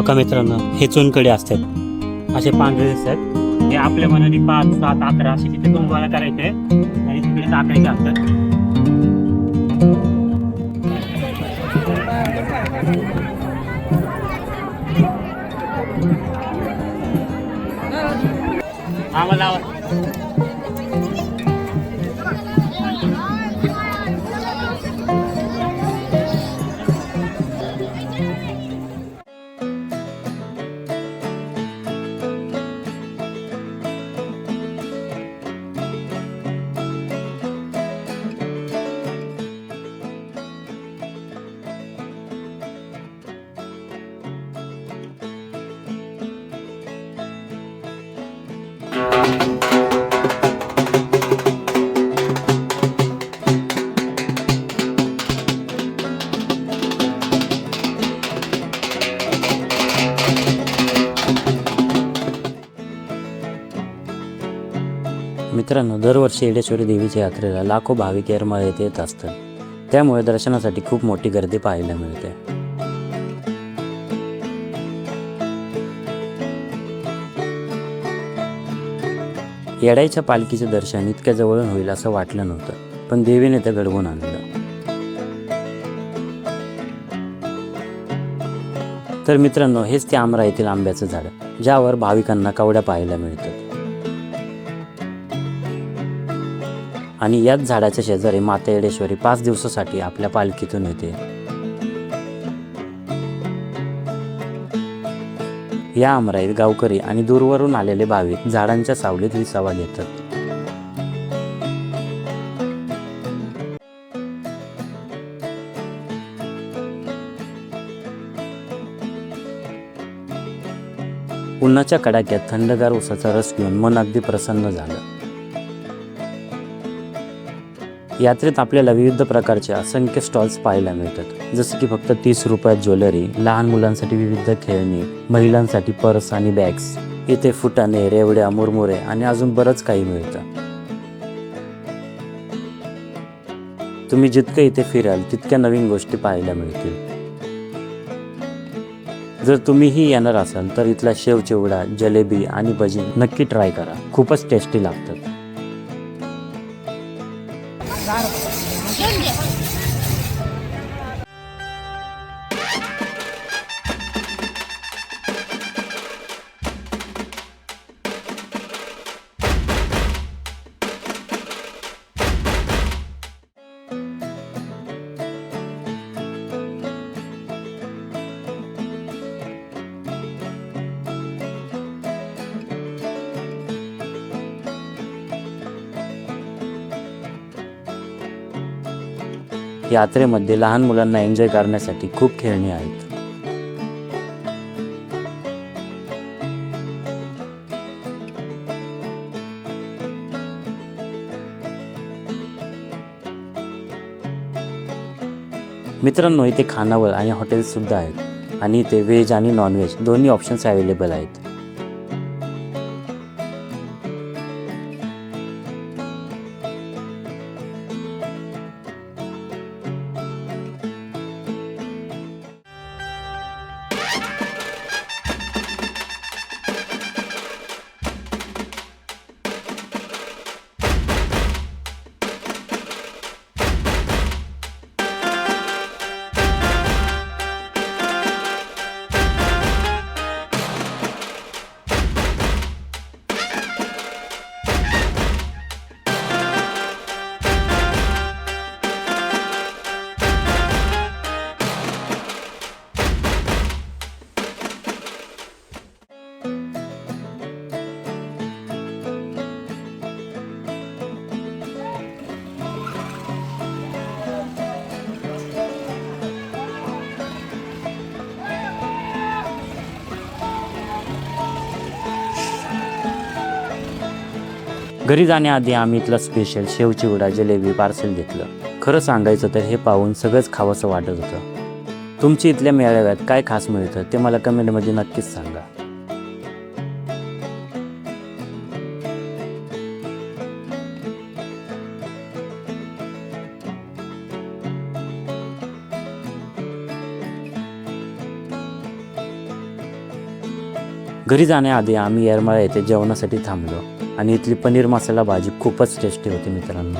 बघा मित्रांनो, हे चुनकडे असतात असे पांढरे दिसतात. हे आपल्या मनाने 5, 7, 11 असे तिथे गोळा करायचे आणि तिकडे टाकायचे असतात. आम्हाला मित्रांनो, दरवर्षी येडेश्वरी देवीच्या यात्रेला लाखो भाविक येरमाळा येथे येत असतात. त्यामुळे दर्शनासाठी खूप मोठी गर्दी पाहायला मिळते. येडाईच्या पालखीचे दर्शन इतक्या जवळून होईल असं वाटलं नव्हतं, पण देवीने ते घडवून आणलं. तर मित्रांनो, हेच ते आमरा येथील आंब्याचं झाड, ज्यावर भाविकांना कवड्या पाहायला मिळतात. आणि याच झाडाच्या शेजारी माता येडेश्वरी 5 दिवसासाठी आपल्या पालखीतून येते. या आमराईत गावकरी आणि दूरवरून आलेले भाविक झाडांच्या सावलीत विसावा घेतात. उन्हाच्या कडाक्यात थंडगार उसाचा रस घेऊन मन अगदी प्रसन्न झालं. यात्रेत आपल्याला विविध प्रकारचे असंख्य स्टॉल्स पाहायला मिळतात, जसे की फक्त 30 रुपयात ज्वेलरी, लहान मुलांसाठी विविध खेळणी, महिलांसाठी पर्स आणि बॅग्स. इथे फुटाणे, रेवड्या, मुरमुरे आणि अजून बरंच काही मिळतं. तुम्ही जितके इथे फिराल तितक्या नवीन गोष्टी पाहायला मिळतील. जर तुम्हीही येणार असाल तर इथला शेव चिवडा, जलेबी आणि भजी नक्की ट्राय करा. खूपच टेस्टी लागतात. यात्रेमध्ये लहान मुलांना एन्जॉय करण्यासाठी खूप खेळणी आहेत. मित्रांनो, इथे खानावळ आणि हॉटेल्स सुद्धा आहेत आणि इथे व्हेज आणि नॉनव्हेज दोन्ही ऑप्शन्स अवेलेबल आहेत. घरी जाण्याआधी आम्ही इथला स्पेशल शेव चिवडा, जलेबी पार्सल घेतलं. खरं सांगायचं तर हे पाहून सगळंच खावंसं वाटत होतं. तुमची इथल्या मेळाव्यात काय खास मिळतं ते मला कमेंटमध्ये नक्कीच सांगा. घरी जाण्याआधी आम्ही येरमाळा येथे जेवणासाठी थांबलो आणि इथली पनीर मसाला भाजी खूपच टेस्टी होती मित्रांनो.